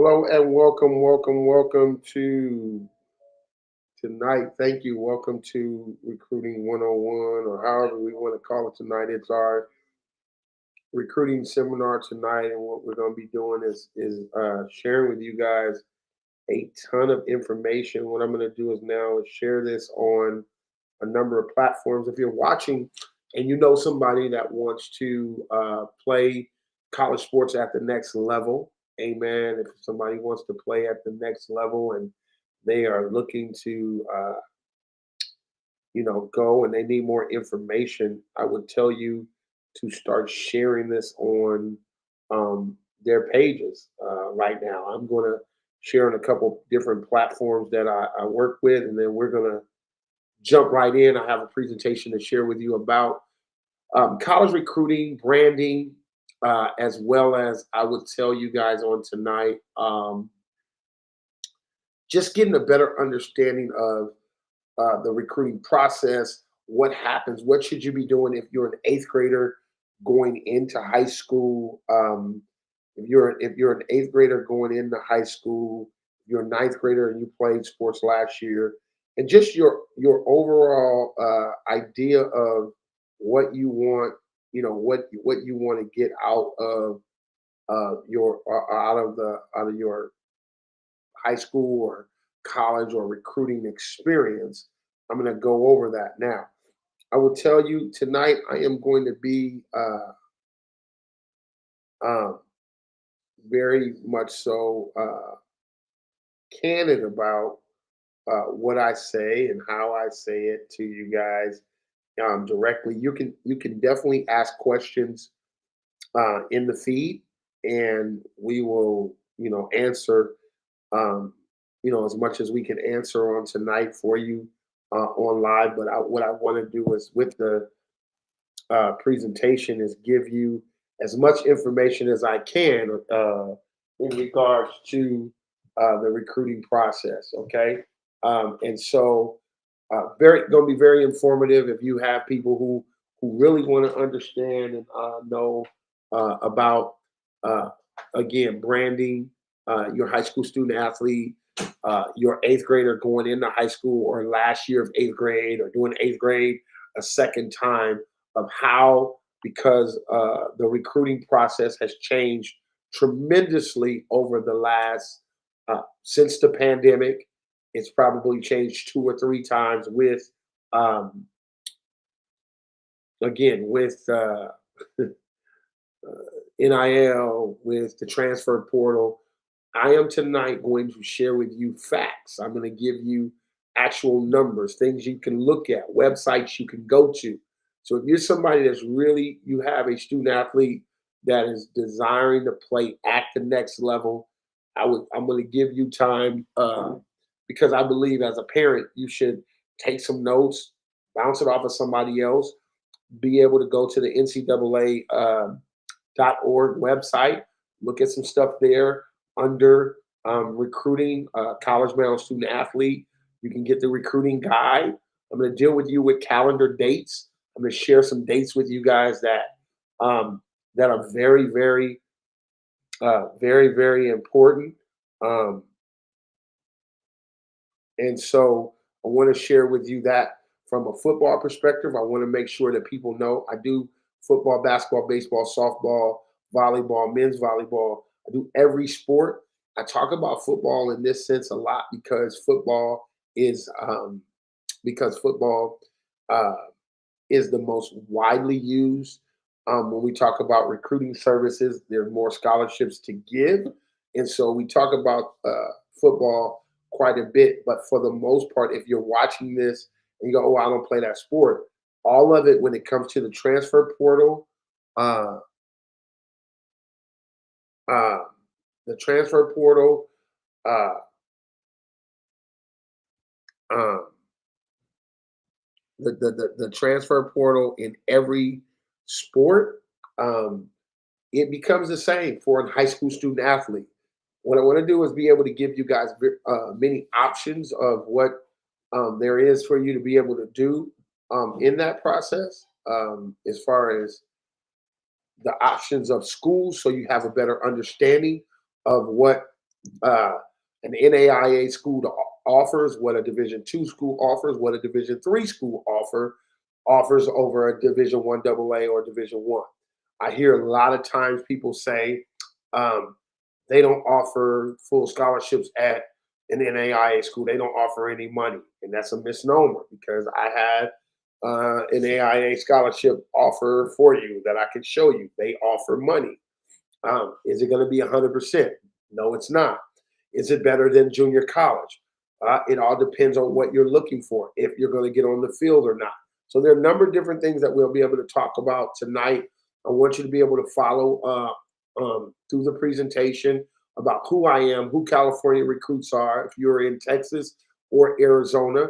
Hello and welcome to tonight. Thank you. Welcome to Recruiting 101 or however we want to call it tonight. It's our recruiting seminar tonight, and what we're going to be doing is sharing with you guys a ton of information. What I'm going to do is now is share this on a number of platforms. If you're watching and you know somebody that wants to play college sports at the next level, amen. If somebody wants to play at the next level and they are looking to, go and they need more information, I would tell you to start sharing this on their pages right now. I'm going to share on a couple different platforms that I work with, and then we're going to jump right in. I have a presentation to share with you about college recruiting, branding, as well as I would tell you guys on tonight, just getting a better understanding of the recruiting process, what happens, what should you be doing if you're an eighth grader going into high school. If you're an eighth grader going into high school, you're a ninth grader and you played sports last year, and just your overall idea of what you want, what you want to get out of your out of your high school or college or recruiting experience. I'm going to go over that now. I will tell you tonight, I am going to be um, very much so candid about what I say and how I say it to you guys directly. You can definitely ask questions in the feed, and we will answer as much as we can answer on tonight for you on live. But what I want to do is with the presentation is give you as much information as I can in regards to the recruiting process. Okay, and so very going to be very informative. If you have people who really want to understand and know about uh, again branding, your high school student athlete, your eighth grader going into high school or last year of eighth grade or doing eighth grade a second time, of how, because the recruiting process has changed tremendously over the last since the pandemic. It's probably changed two or three times with um, again with NIL, with the transfer portal. I am tonight going to share with you facts. I'm going to give you actual numbers, things you can look at, websites you can go to. So if you're somebody that's really, you have a student athlete that is desiring to play at the next level, I'm going to give you time because I believe as a parent, you should take some notes, bounce it off of somebody else, be able to go to the NCAA .org website, look at some stuff there under recruiting college bound student athlete. You can get the recruiting guide. I'm going to deal with you with calendar dates. I'm going to share some dates with you guys that are very important. Um, and so I want to share with you that from a football perspective. I want to make sure that people know I do football, basketball, baseball, softball, volleyball, men's volleyball. I do every sport. I talk about football in this sense a lot is because football uh, is the most widely used. When we talk about recruiting services, there are more scholarships to give. And so we talk about football quite a bit. But for the most part, if you're watching this and you go, oh, I don't play that sport, all of it when it comes to the transfer portal, uh, uh, the transfer portal, uh, um, the transfer portal in every sport, um, it becomes the same for a high school student athlete. What I want to do is be able to give you guys many options of what there is for you to be able to do in that process, as far as the options of schools, so you have a better understanding of what uh, an NAIA school offers, what a Division II school offers, what a Division III school offers over a Division I AA or Division I. I hear a lot of times people say um, they don't offer full scholarships at an NAIA school. They don't offer any money, and that's a misnomer because I had an AIA scholarship offer for you that I can show you. They offer money. Is it going to be 100%? No, it's not. Is it better than junior college? It all depends on what you're looking for, if you're going to get on the field or not. So there are a number of different things that we'll be able to talk about tonight. I want you to be able to follow through the presentation about who I am, who California Recruits are. If you're in Texas or Arizona,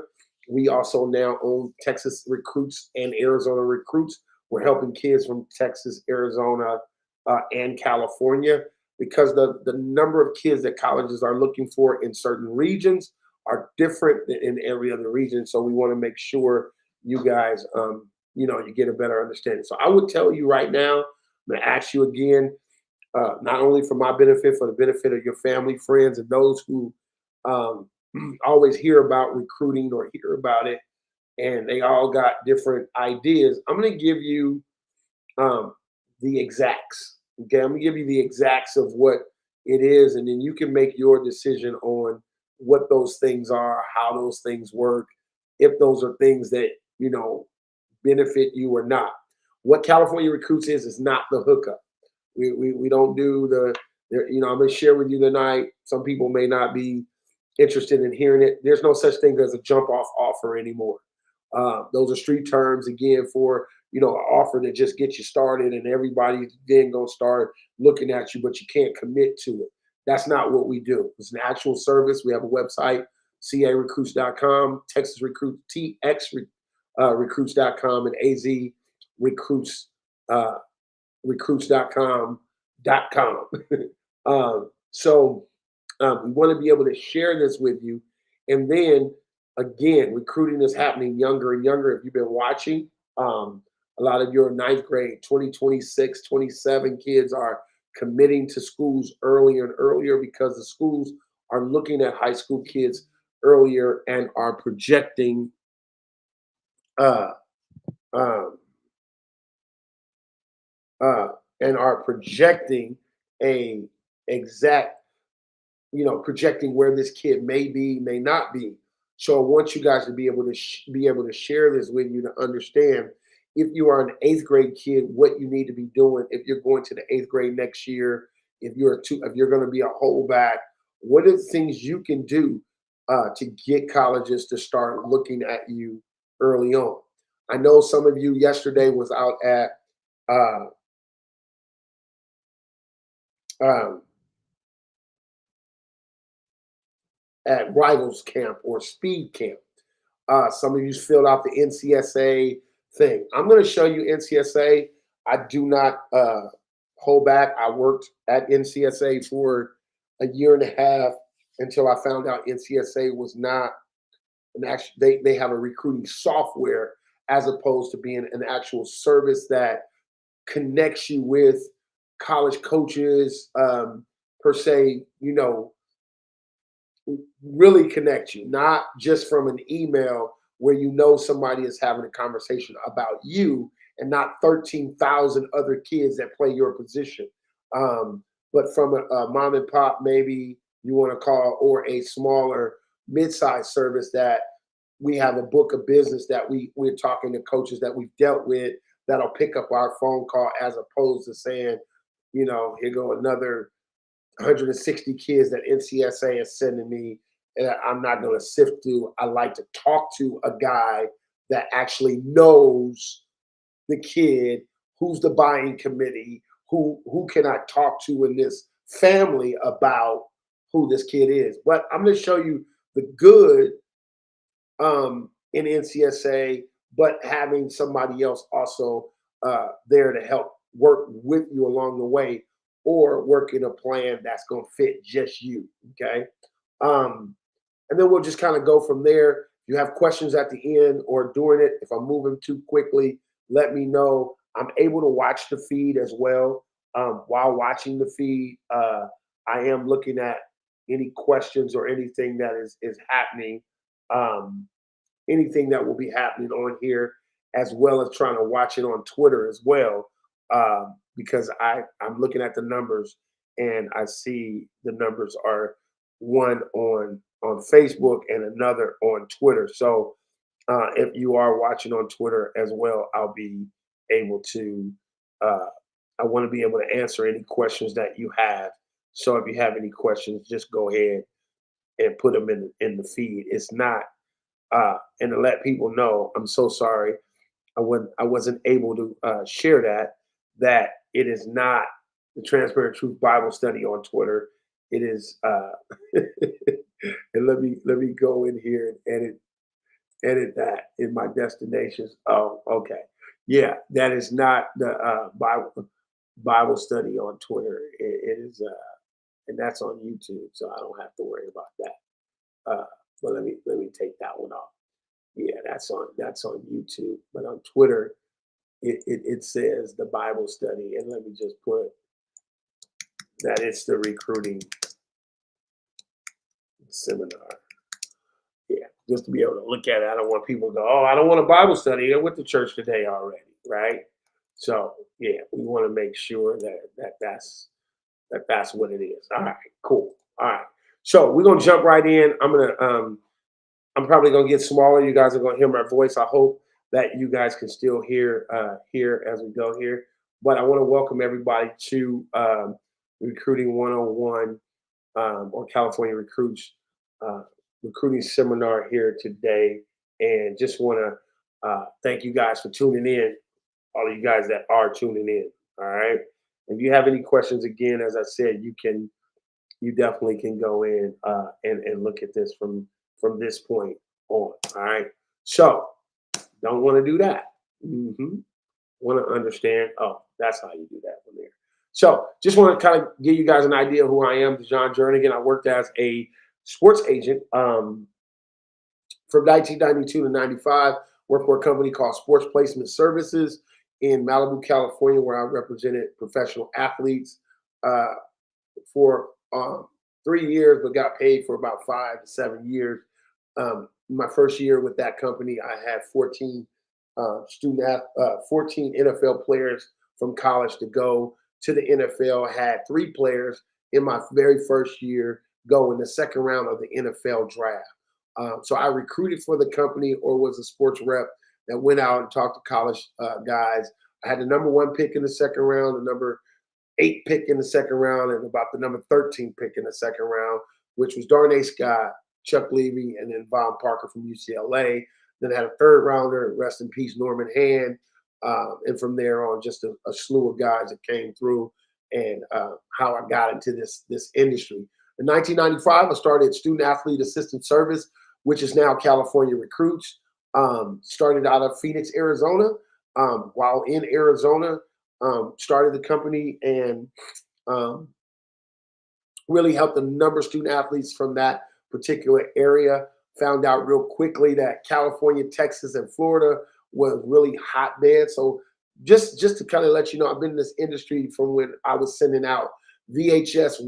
we also now own Texas Recruits and Arizona Recruits. We're helping kids from Texas, Arizona, and California because the number of kids that colleges are looking for in certain regions are different than in every other region. So we want to make sure you guys, you get a better understanding. So I would tell you right now, I'm going to ask you again, not only for my benefit, for the benefit of your family, friends, and those who um, always hear about recruiting or hear about it, and they all got different ideas. I'm going to give you um, the exacts. Okay, I'm gonna give you the exacts of what it is, and then you can make your decision on what those things are, how those things work, if those are things that benefit you or not. What California Recruits is not the hookup. We don't do I'm gonna share with you tonight. Some people may not be interested in hearing it. There's no such thing as a jump off offer anymore. Those are street terms again for an offer that just gets you started, and everybody then gonna start looking at you, but you can't commit to it. That's not what we do. It's an actual service. We have a website, carecruits.com, Texas Recruit, recruits.com, and AZ Recruits uh, recruits.com. We want to be able to share this with you. And then again, recruiting is happening younger and younger. If you've been watching, a lot of your ninth grade, 2026, 27 kids are committing to schools earlier and earlier because the schools are looking at high school kids earlier and are projecting uh, um, uh, a exact, projecting where this kid may be, may not be. So I want you guys to be able to share this with you to understand if you are an eighth grade kid, what you need to be doing if you're going to the eighth grade next year. If you're going to be a holdback, what are the things you can do to get colleges to start looking at you early on? I know some of you yesterday was out at uh, um, Rivals Camp or Speed Camp. Some of you filled out the NCSA thing. I'm going to show you NCSA. I do not hold back. I worked at NCSA for a year and a half until I found out NCSA was not an actual. They have a recruiting software as opposed to being an actual service that connects you with college coaches per se. Really connect you, not just from an email where somebody is having a conversation about you and not 13,000 other kids that play your position. But from a mom and pop, maybe you want to call, or a smaller mid-sized service that we have a book of business that we're talking to coaches that we've dealt with that'll pick up our phone call as opposed to saying, here go another 160 kids that NCSA is sending me, and I'm not going to sift through. I like to talk to a guy that actually knows the kid, who's the buying committee, who can I talk to in this family about who this kid is. But I'm going to show you the good in NCSA, but having somebody else also there to help work with you along the way, or work in a plan that's going to fit just you. Okay. Um, and then we'll just kind of go from there. If you have questions at the end or during it, if I'm moving too quickly, let me know. I'm able to watch the feed as well. While watching the feed, I am looking at any questions or anything that is happening, anything that will be happening on here, as well as trying to watch it on Twitter as well, because I'm looking at the numbers and I see the numbers are one on Facebook and another on Twitter. So if you are watching on Twitter as well, I'll be able to. Uh, I want to be able to answer any questions that you have. So if you have any questions, just go ahead and put them in the feed. It's not, and to let people know, I'm so sorry. I wasn't able to share that it is not the Transparent Truth Bible Study on Twitter. It is, and let me go in here and edit that in my destinations. Oh, okay. Yeah, that is not the Bible study on Twitter. It is, and that's on YouTube, so I don't have to worry about that. But let me take that one off. Yeah, that's on YouTube, but on Twitter, it says the Bible study, and let me just put that it's the recruiting seminar. Yeah, just to be able to look at it. I don't want people to go, oh, I don't want a Bible study. I went to church today already, right? So yeah, we want to make sure that's what it is. All right, cool. All right. So we're gonna jump right in. I'm probably gonna get smaller. You guys are gonna hear my voice. I hope that you guys can still hear as we go here. But I want to welcome everybody to Recruiting 101 or California Recruits uh, recruiting seminar here today, and just want to thank you guys for tuning in. All of you guys that are tuning in. All right. If you have any questions, again, as I said, you definitely can go in and look at this from this point on. All right. So don't want to do that. Want to understand. Oh, that's how you do that one there. So just want to kind of give you guys an idea of who I am, John Jernigan. I worked as a sports agent from 1992 to 95. Worked for a company called Sports Placement Services in Malibu, California, where I represented professional athletes for 3 years, but got paid for about 5 to 7 years. My first year with that company, I had 14 14 NFL players from college to go to the NFL. I had 3 players in my very first year go in the second round of the NFL draft. So I recruited for the company or was a sports rep that went out and talked to college guys. I had the number 1 pick in the second round, the number 8 pick in the second round, and about the number 13 pick in the second round, which was Darnay Scott, Chuck Levy, and then Von Parker from UCLA. Then I had a third rounder, rest in peace, Norman Hand. And from there on, just a slew of guys that came through and how I got into this industry. In 1995, I started Student Athlete Assistance Service, which is now California Recruits. Started out of Phoenix, Arizona. While in Arizona, started the company and really helped a number of student athletes from that particular area. Found out real quickly that California, Texas, and Florida was really hotbed. So just to kind of let you know, I've been in this industry from when I was sending out VHS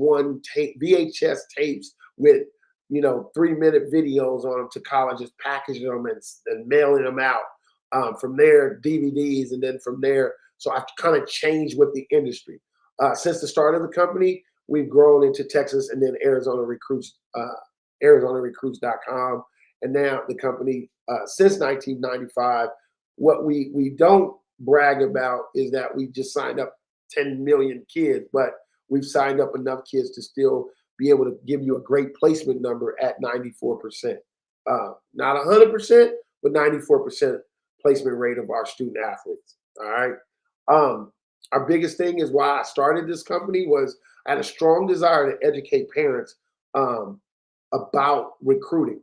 tapes with 3-minute videos on them to colleges, packaging them and mailing them out. From there, DVDs, and then from there, so I've kind of changed with the industry. Since the start of the company, we've grown into Texas and then Arizona Recruits, ArizonaRecruits.com, and now the company since 1995. What we don't brag about is that we just signed up 10 million kids, but we've signed up enough kids to still be able to give you a great placement number at 94%. Not 100%, but 94% placement rate of our student athletes. All right. Our biggest thing is why I started this company was I had a strong desire to educate parents about recruiting,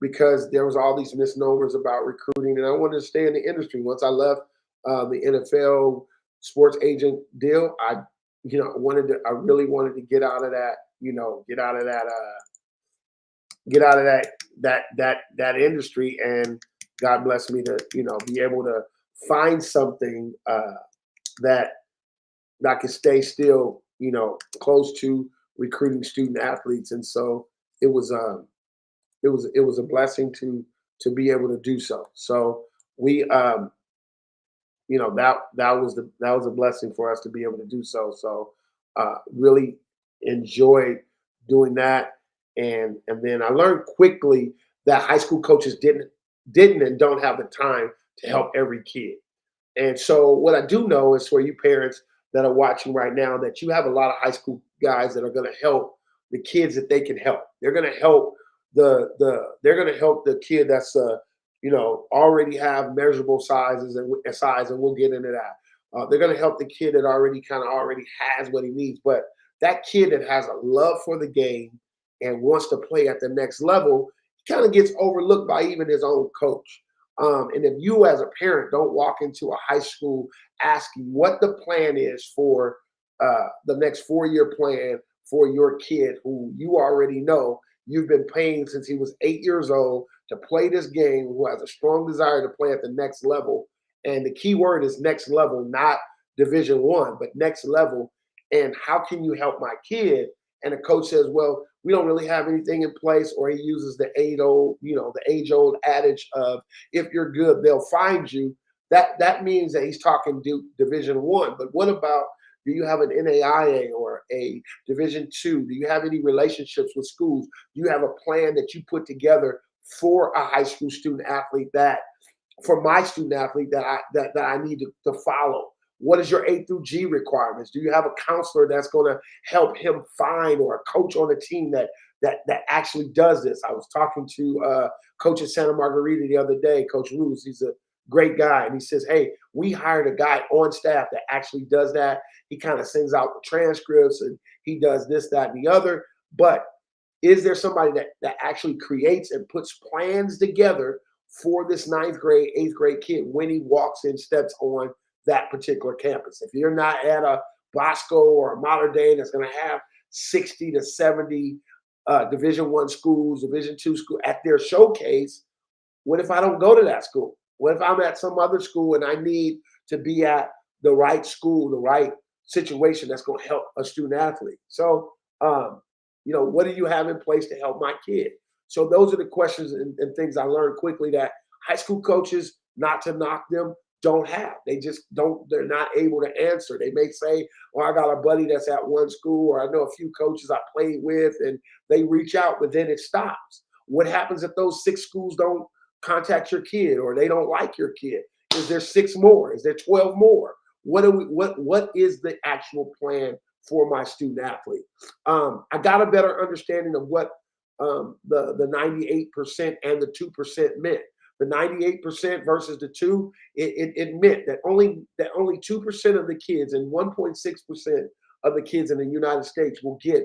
because there was all these misnomers about recruiting, and I wanted to stay in the industry. Once I left the NFL sports agent deal, I really wanted to get out of that, that industry, and God bless me to be able to find something that I can stay still close to recruiting student athletes, and so it was it was a blessing to be able to do so. So we that was a blessing for us to be able to do so. So really enjoyed doing that, and then I learned quickly that high school coaches didn't and don't have the time to help every kid. And so what I do know is for you parents that are watching right now that you have a lot of high school guys that are going to help the kids that they can help. They're going to help they're going to help the kid that's already have measurable sizes and size, and we'll get into that. They're going to help the kid that already has what he needs, but that kid that has a love for the game and wants to play at the next level, he kind of gets overlooked by even his own coach. And if you as a parent don't walk into a high school asking what the plan is for the next 4-year plan for your kid who you already know you've been paying since he was 8 years old to play this game, who has a strong desire to play at the next level. And the key word is next level, not Division 1, but next level. And how can you help my kid? And the coach says, well, we don't really have anything in place, or he uses the age-old adage of if you're good, they'll find you. That means that he's talking Division 1. But what about, do you have an NAIA or a Division 2? Do you have any relationships with schools? Do you have a plan that you put together for a high school student athlete that, for my student athlete that I need to follow? What is your A through G requirements? Do you have a counselor that's going to help him find, or a coach on the team that actually does this? I was talking to coach at Santa Margarita the other day, Coach Ruse. He's a great guy, and he says, "Hey, we hired a guy on staff that actually does that. He kind of sends out the transcripts and he does this, that, and the other. But is there somebody that actually creates and puts plans together for this ninth grade, eighth grade kid when he walks in, steps on that particular campus? If you're not at a Bosco or a Mater Dei that's going to have 60 to 70 Division 1 schools, Division 2 school at their showcase, what if I don't go to that school? What if I'm at some other school and I need to be at the right school, the right situation that's going to help a student athlete? So, what do you have in place to help my kid? So those are the questions and things I learned quickly that high school coaches, not to knock them, don't have. They just don't, they're not able to answer. They may say, oh, I got a buddy that's at one school, or I know a few coaches I played with, and they reach out, but then it stops. What happens if those 6 schools don't contact your kid, or they don't like your kid? Is there 6 more? Is there 12 more? What is the actual plan for my student athlete? I got a better understanding of what the 98% and the 2% meant. The 98% versus the 2, it meant that only 2% of the kids and 1.6% of the kids in the United States will get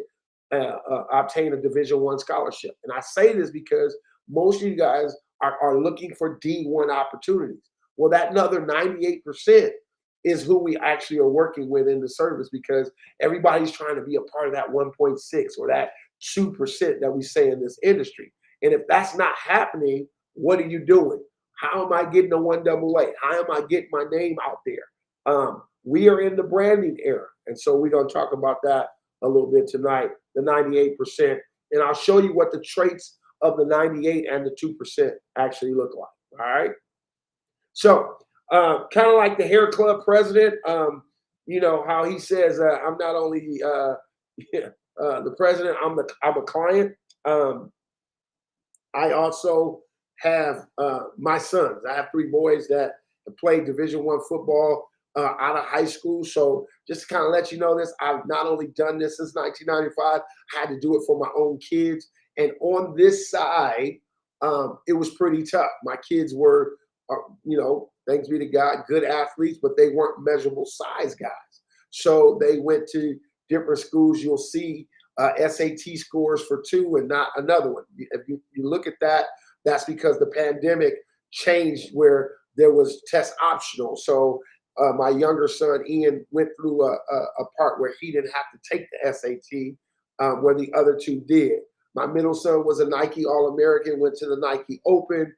obtain a Division 1 scholarship. And I say this because most of you guys are looking for D1 opportunities. Well, that another 98% is who we actually are working with in the service, because everybody's trying to be a part of that 1.6 or that 2% that we say in this industry. And if that's not happening, what are you doing? How am I getting a 1AA? How am I getting my name out there? We are in the branding era. And so we're going to talk about that a little bit tonight, the 98%. And I'll show you what the traits of the 98 and the 2% actually look like. All right. So kind of like the hair club president, how he says, I'm not only the president, I'm a client. I also have my sons. I have 3 boys that played Division 1 football out of high school. So just to kind of let you know this, I've not only done this since 1995, I had to do it for my own kids. And on this side, it was pretty tough. My kids were, thanks be to God, good athletes, but they weren't measurable size guys. So they went to different schools. You'll see SAT scores for 2 and not another one. If you look at that, that's because the pandemic changed where there was test optional. So my younger son, Ian, went through a part where he didn't have to take the SAT, where the other 2 did. My middle son was a Nike All-American, went to the Nike Open,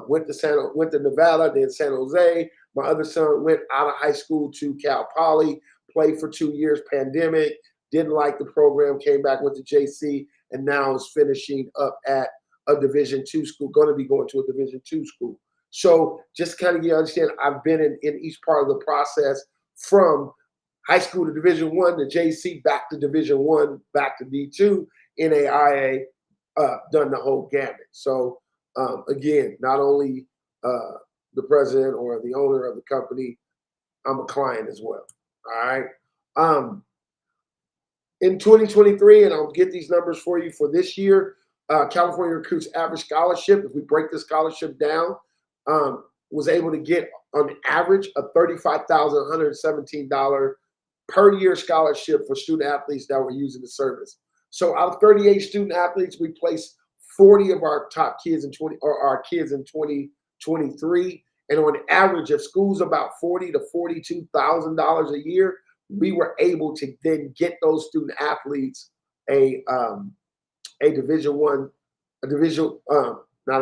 went to Nevada, then San Jose. My other son went out of high school to Cal Poly, played for 2 years, pandemic. didn't like the program, came back, went to JC, and now is finishing up at a Division II school, going to be going to a Division II school. So just kind of you understand, I've been in each part of the process from high school to Division I to JC, back to Division I, back to D2, NAIA, done the whole gamut. So again, not only the president or the owner of the company, I'm a client as well. All right. In 2023, and I'll get these numbers for you for this year, California Recruits average scholarship, if we break the scholarship down, was able to get on average a $35,117 per year scholarship for student athletes that were using the service. So out of 38 student athletes, we placed 40 of our top kids in 2023. And on average, if school's about $40,000 to $42,000 a year, we were able to then get those student athletes not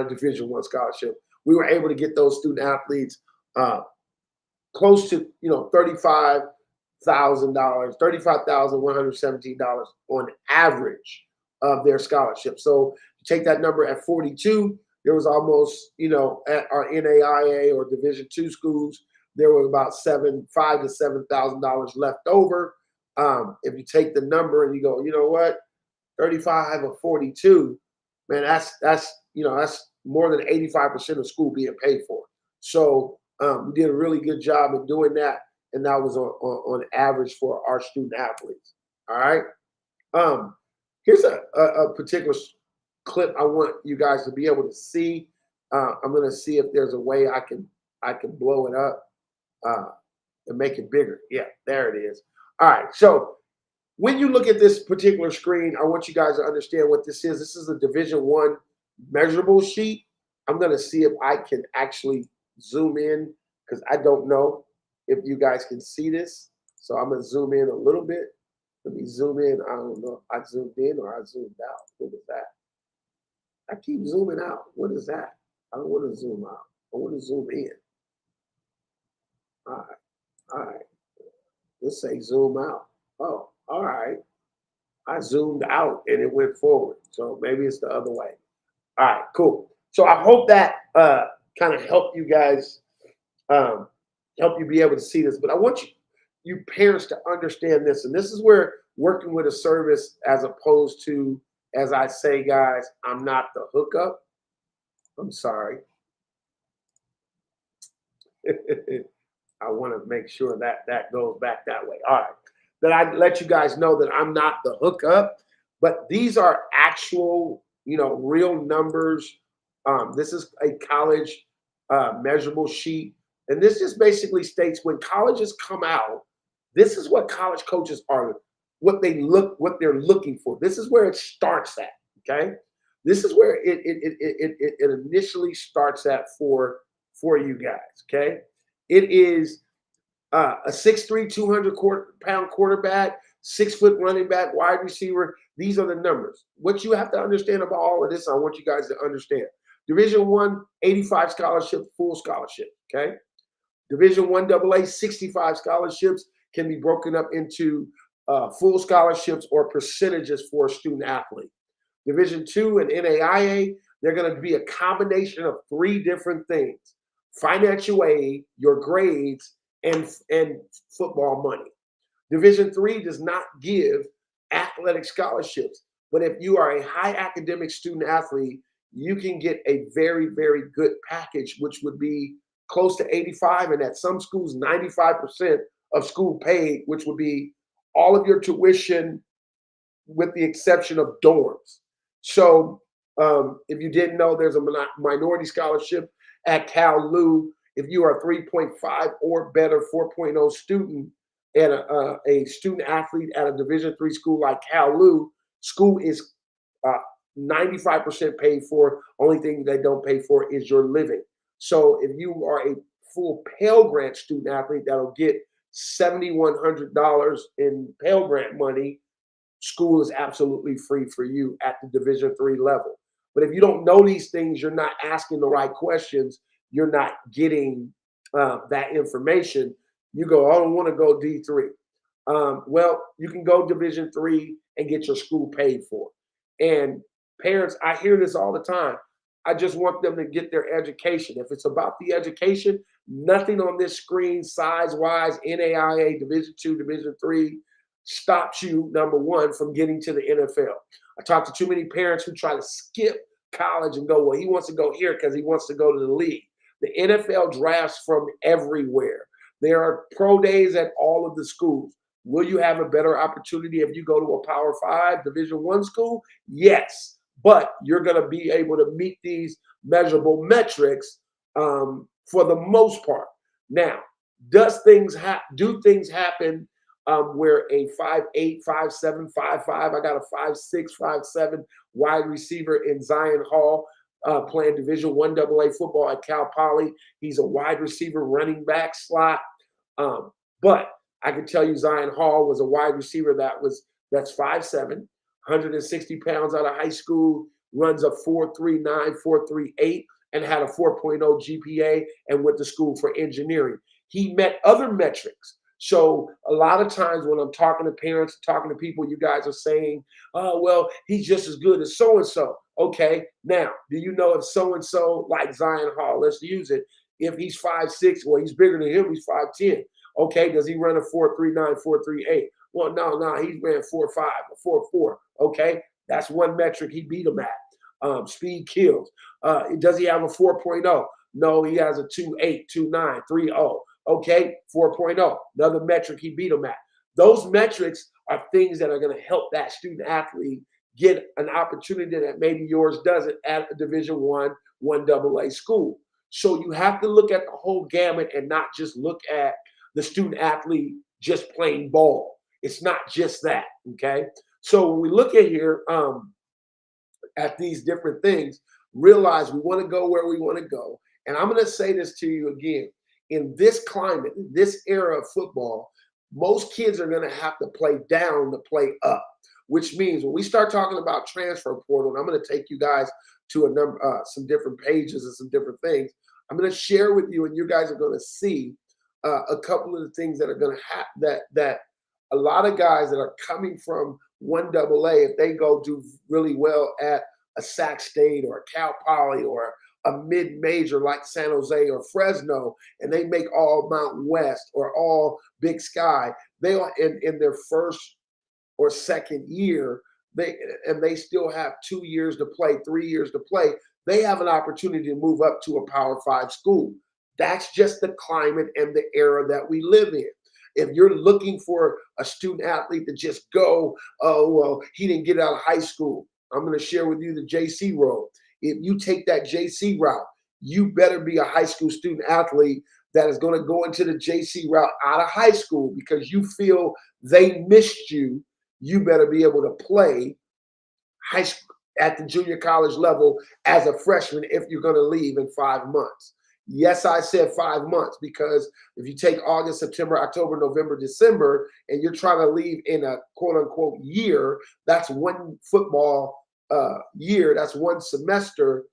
a Division I scholarship. We were able to get those student athletes close to $35,117 on average of their scholarship. So take that number at 42. There was almost, at our NAIA or Division II schools, there was about $5,000 to $7,000 left over. If you take the number and you go, you know what, 35 or 42, man, that's more than 85% of school being paid for. So we did a really good job of doing that, and that was on average for our student athletes. All right. Here's a particular clip I want you guys to be able to see. I'm going to see if there's a way I can blow it up and make it bigger. Yeah, there it is. All right. So when you look at this particular screen, I want you guys to understand what this is. This is a Division I measurable sheet. I'm going to see if I can actually zoom in, because I don't know if you guys can see this. So I'm going to zoom in a little bit. Let me zoom in. I don't know if I zoomed in or I zoomed out. What was that? I keep zooming out. What is that? I don't want to zoom out. I want to zoom in. All right. All right. Let's say zoom out. Oh, all right. I zoomed out and it went forward. So maybe it's the other way. All right, cool. So I hope that kind of helped you guys, help you be able to see this. But I want you parents to understand this. And this is where working with a service, as opposed to, as I say, guys, I'm not the hookup. I'm sorry. I want to make sure that goes back that way. All right. That I let you guys know that I'm not the hookup, but these are actual, real numbers. This is a college measurable sheet. And this just basically states when colleges come out, this is what college coaches are, what they're looking for. This is where it starts at. Okay. This is where it initially starts at for you guys. Okay. It is a 6'3", 200-pound quarterback, 6-foot running back, wide receiver. These are the numbers. What you have to understand about all of this, I want you guys to understand. Division I, 85 scholarship, full scholarship. Okay. Division I AA, 65 scholarships can be broken up into full scholarships or percentages for a student athlete. Division II and NAIA, they're going to be a combination of three different things: financial aid, your grades, and football money. Division III does not give athletic scholarships, but if you are a high academic student athlete, you can get a very, very good package, which would be close to 85, and at some schools, 95% of school paid, which would be all of your tuition with the exception of dorms. So if you didn't know, there's a minority scholarship at Cal Lu. If you are a 3.5 or better 4.0 student and a student athlete at a Division III school like Cal Lu, school is 95% paid for. Only thing they don't pay for is your living. So if you are a full Pell Grant student athlete that'll get $7,100 in Pell Grant money, school is absolutely free for you at the Division III level. But if you don't know these things, you're not asking the right questions, you're not getting that information. You go, I don't want to go D3. Well, you can go Division 3 and get your school paid for. And parents, I hear this all the time. I just want them to get their education. If it's about the education, nothing on this screen, size wise, NAIA, Division 2, Division 3, stops you, number one, from getting to the NFL. I talk to too many parents who try to skip college and go, well, he wants to go here because he wants to go to the league. The NFL drafts from everywhere. There are pro days at all of the schools. Will you have a better opportunity if you go to a Power 5 Division 1 school? Yes, but you're going to be able to meet these measurable metrics for the most part. Now, do things happen where a 5'8", 5'7", 5'5", I got a 5'6", 5'7" wide receiver in Zion Hall playing Division 1 AA football at Cal Poly. He's a wide receiver, running back, slot. But I can tell you Zion Hall was a wide receiver that's 5'7", 160 pounds out of high school, runs a 4.39, 4.38, and had a 4.0 GPA and went to school for engineering. He met other metrics. So a lot of times when I'm talking to parents, talking to people, you guys are saying, oh, well, he's just as good as so-and-so. Okay, now, do you know if so-and-so, like Zion Hall, let's use it, if he's 5'6", well, he's bigger than him, he's 5'10". Okay, does he run a 4.39, 4.38? Well, no, he ran 4.5 or 4.4. Okay, that's one metric he beat him at. Speed kills. Does he have a 4.0? No, he has a 2.8, 2.9, 3.0. Okay, 4.0, another metric he beat him at. Those metrics are things that are going to help that student athlete get an opportunity that maybe yours doesn't at a Division 1 AA school. So you have to look at the whole gamut and not just look at the student athlete just playing ball. It's not just that, okay? So when we look at here at these different things, realize we want to go where we want to go. And I'm going to say this to you again. In this climate, in this era of football, most kids are going to have to play down to play up, which means when we start talking about transfer portal, and I'm going to take you guys to some different pages and some different things, I'm going to share with you, and you guys are going to see a couple of the things that are going to happen that a lot of guys that are coming from 1AA, if they go do really well at a Sac State or a Cal Poly or a mid-major like San Jose or Fresno, and they make all Mountain West or all Big Sky, they'll in their first or second year, they still have 2 years to play, 3 years to play. They have an opportunity to move up to a Power 5 school. That's just the climate and the era that we live in. If you're looking for a student athlete to just go, oh, well, he didn't get out of high school, I'm going to share with you the JC road. If you take that JC route, you better be a high school student athlete that is going to go into the JC route out of high school because you feel they missed you. You better be able to play high school at the junior college level as a freshman if you're going to leave in 5 months. Yes, I said 5 months because if you take August, September, October, November, December, and you're trying to leave in a quote unquote year, that's one football year, that's one semester.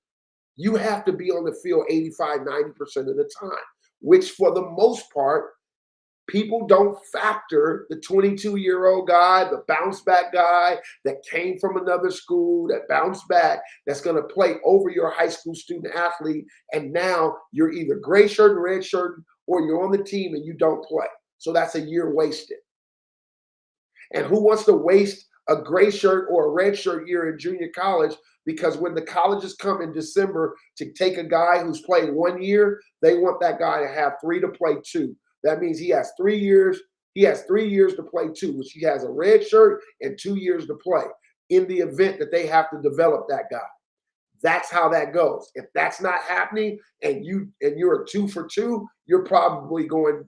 You have to be on the field 85, 90% of the time, which for the most part, people don't factor the 22-year-old guy, the bounce back guy that came from another school, that bounced back, that's going to play over your high school student athlete. And now you're either gray shirt and red shirt, or you're on the team and you don't play. So that's a year wasted. And who wants to waste a gray shirt or a red shirt year in junior college? Because when the colleges come in December to take a guy who's played 1 year, they want that guy to have 3 to play 2. That means he has 3 years. He has 3 years to play 2, which he has a red shirt and 2 years to play in the event that they have to develop that guy. That's how that goes. If that's not happening and you're a 2 for 2, you're probably going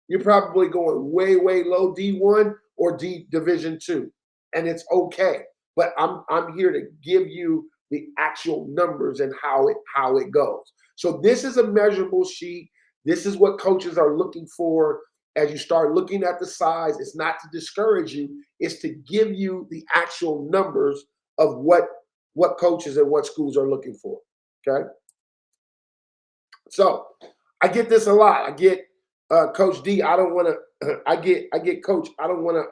way, way low D1 or Division 2. And it's okay. But I'm here to give you the actual numbers and how it goes. So this is a measurable sheet. This is what coaches are looking for as you start looking at the size. It's not to discourage you. It's to give you the actual numbers of what coaches and what schools are looking for. Okay. So I get this a lot. I get Coach D, I don't want to. I get Coach. I don't want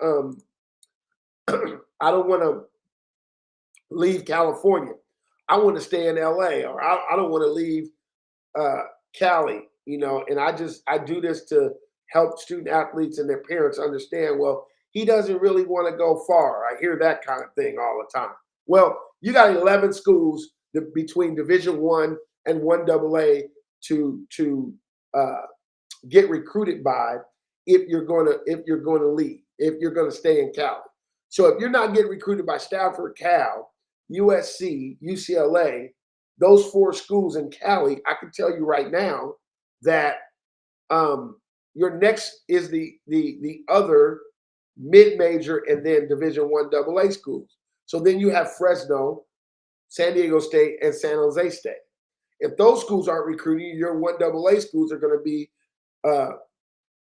to. I don't want to leave California. I want to stay in LA, or I don't want to leave Cali. And I do this to help student athletes and their parents understand. Well, he doesn't really want to go far. I hear that kind of thing all the time. Well, you got 11 schools between Division One and One AA to uh, get recruited by if you're going to leave, if you're going to stay in Cali. So if you're not getting recruited by Stanford, Cal, USC, UCLA, those four schools in Cali, I can tell you right now that your next is the other mid-major and then Division One AA schools. So then you have Fresno, San Diego State, and San Jose State. If those schools aren't recruiting, your One AA schools are going to be uh,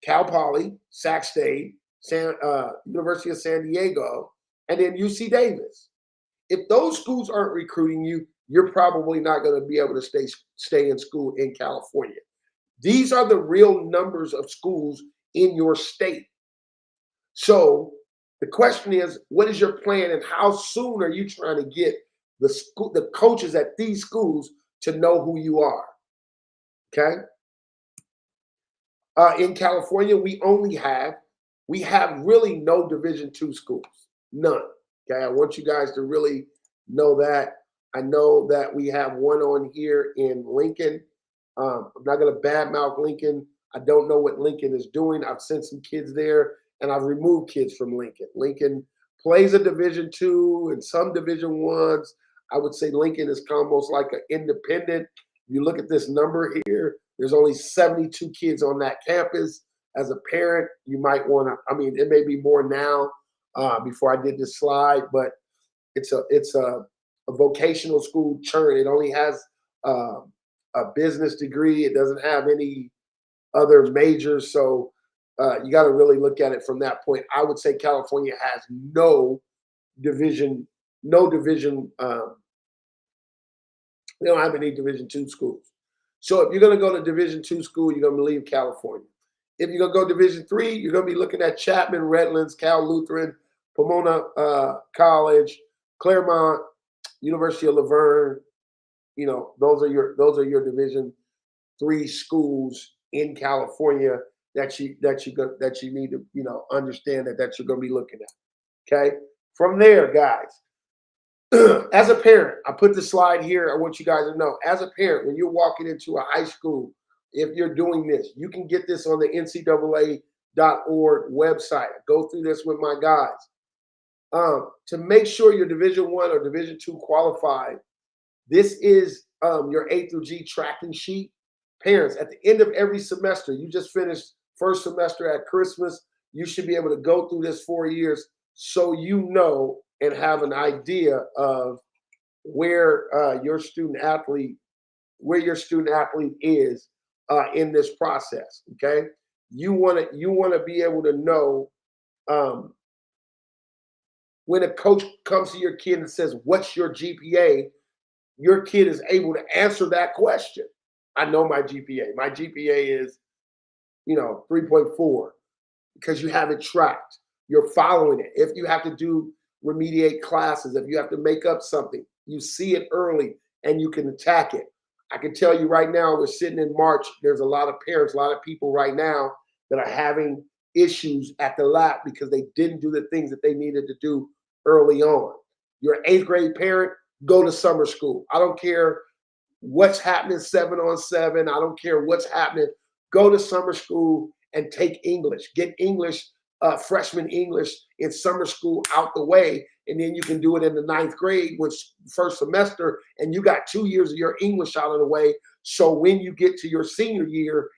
Cal Poly, Sac State, University of San Diego, and then UC Davis. If those schools aren't recruiting you, you're probably not going to be able to stay in school in California. These are the real numbers of schools in your state. So the question is, what is your plan, and how soon are you trying to get the coaches at these schools to know who you are? Okay. In California, we have really no Division II schools, none. Okay, I want you guys to really know that. I know that we have one on here in Lincoln. I'm not going to badmouth Lincoln. I don't know what Lincoln is doing. I've sent some kids there, and I've removed kids from Lincoln. Lincoln plays a Division II and some Division Ones. I would say Lincoln is almost like an independent. You look at this number here, there's only 72 kids on that campus. As a parent, you might want to, it may be more now before I did this slide, but it's a vocational school churn. It only has a business degree. It doesn't have any other majors. So you got to really look at it from that point. I would say California has no division. They don't have any Division II schools. So if you're going to go to Division II school, you're going to leave California. If you're going to go Division III, you're going to be looking at Chapman, Redlands, Cal Lutheran, Pomona College, Claremont, University of Laverne. Those are your Division III schools in California that you need to understand that you're going to be looking at. Okay. From there, guys, as a parent, I put the slide here. I want you guys to know, as a parent, when you're walking into a high school, if you're doing this, you can get this on the NCAA.org website. I go through this with my guys. To make sure you're Division One or Division II qualified, this is your A through G tracking sheet. Parents, at the end of every semester, you just finished first semester at Christmas, you should be able to go through this 4 years so you know and have an idea of where your student athlete is in this process. Okay, you want to be able to know when a coach comes to your kid and says, "What's your GPA?" Your kid is able to answer that question. I know my GPA. My GPA is 3.4 because you have it tracked. You're following it. If you have to remediate classes, if you have to make up something, you see it early and you can attack it. I can tell you right now, we're sitting in March. There's a lot of parents, a lot of people right now that are having issues at the lab because they didn't do the things that they needed to do early on. You're an 8th grade parent, go to summer school. I don't care what's happening 7-on-7. I don't care what's happening. Go to summer school and take English. Get English, freshman English in summer school out the way, and then you can do it in the 9th grade, which first semester, and you got 2 years of your English out of the way. So when you get to your senior year,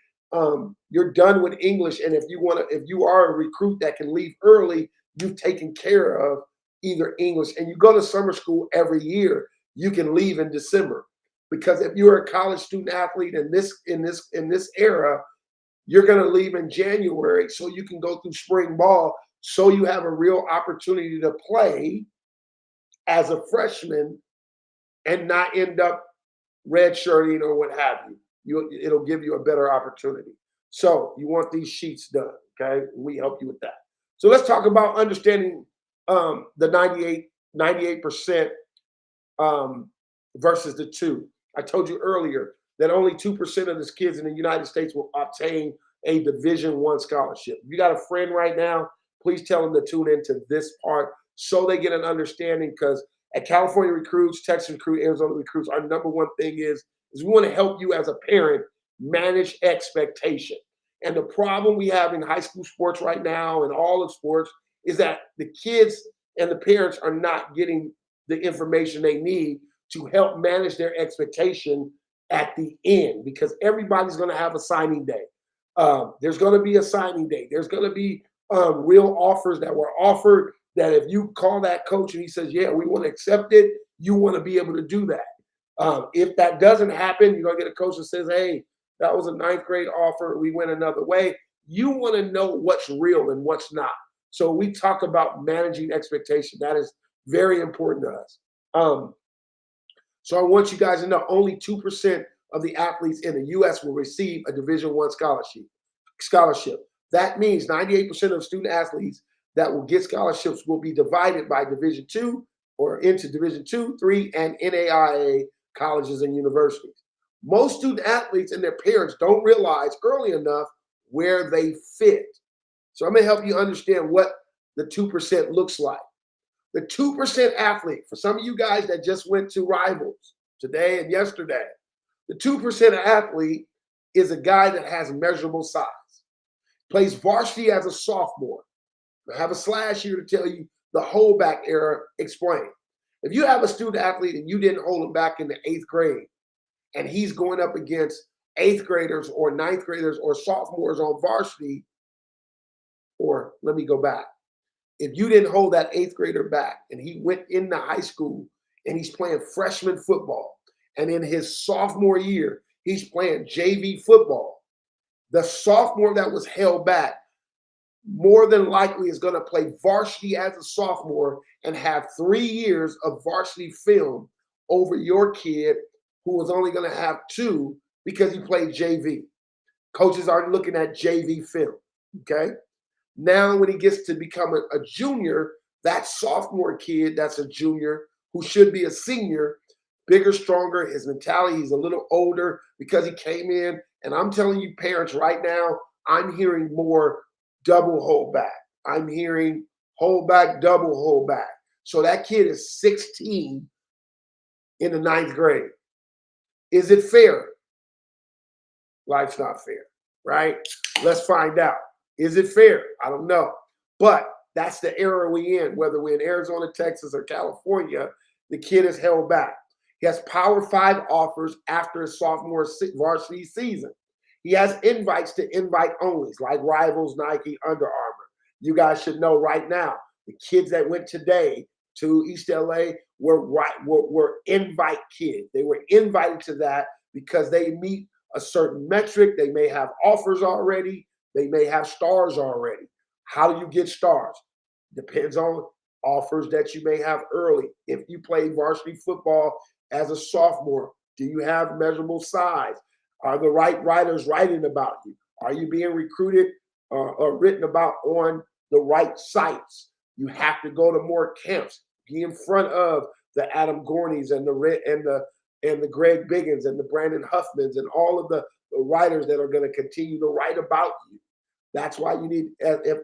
you're done with English. And if you are a recruit that can leave early, you've taken care of either English, and you go to summer school every year, you can leave in December. Because if you're a college student athlete in this era, you're going to leave in January so you can go through spring ball, so you have a real opportunity to play as a freshman and not end up redshirting or what have you. It'll give you a better opportunity. So you want these sheets done, okay? We help you with that. So let's talk about understanding the 98% versus the two. I told you earlier that only 2% of the kids in the United States will obtain a Division One scholarship. If you got a friend right now, please tell them to tune into this part so they get an understanding. Because at California Recruits, Texas Recruit, Arizona Recruits, our number one thing is we want to help you as a parent manage expectation. And the problem we have in high school sports right now and all of sports is that the kids and the parents are not getting the information they need to help manage their expectation at the end, because everybody's going to have a signing day. There's going to be a signing day. There's going to be real offers that were offered that if you call that coach and he says, yeah, we want to accept it, you want to be able to do that. If that doesn't happen, you're going to get a coach that says, hey, that was a ninth grade offer. We went another way. You want to know what's real and what's not. So we talk about managing expectation. That is very important to us. So I want you guys to know only 2% of the athletes in the U.S. will receive a Division One scholarship. That means 98% of student athletes that will get scholarships will be divided by Division Two or into Division Two, Three, and NAIA colleges and universities. Most student athletes and their parents don't realize early enough where they fit. So I'm going to help you understand what the 2% looks like. The 2% athlete, for some of you guys that just went to Rivals today and yesterday, the 2% athlete is a guy that has measurable size, plays varsity as a sophomore. I have a slash here to tell you the holdback era explained. If you have a student athlete and you didn't hold him back in the 8th grade, and he's going up against 8th graders or 9th graders or sophomores on varsity, or let me go back. If you didn't hold that 8th grader back and he went into high school and he's playing freshman football, and in his sophomore year, he's playing JV football, the sophomore that was held back more than likely is going to play varsity as a sophomore and have 3 years of varsity film over your kid who was only going to have 2 because he played JV. Coaches are looking at JV film, okay? Now when he gets to become a junior, that sophomore kid that's a junior who should be a senior, bigger, stronger, his mentality, he's a little older because he came in. And I'm telling you, parents, right now, I'm hearing more double hold back. I'm hearing hold back, double hold back. So that kid is 16 in the 9th grade. Is it fair? Life's not fair, right? Let's find out. Is it fair? I don't know. But that's the era we in, whether we're in Arizona, Texas, or California, the kid is held back. He has Power 5 offers after his sophomore varsity season. He has invites to invite onlys like Rivals, Nike, Under Armour. You guys should know right now, the kids that went today to East LA were invite kids. They were invited to that because they meet a certain metric. They may have offers already. They may have stars already. How do you get stars? Depends on offers that you may have early. If you play varsity football as a sophomore, do you have measurable size? Are the right writers writing about you? Are you being recruited or written about on the right sites? You have to go to more camps. Be in front of the Adam Gorneys and the Greg Biggins and the Brandon Huffmans and all of the writers that are going to continue to write about you. That's why you need,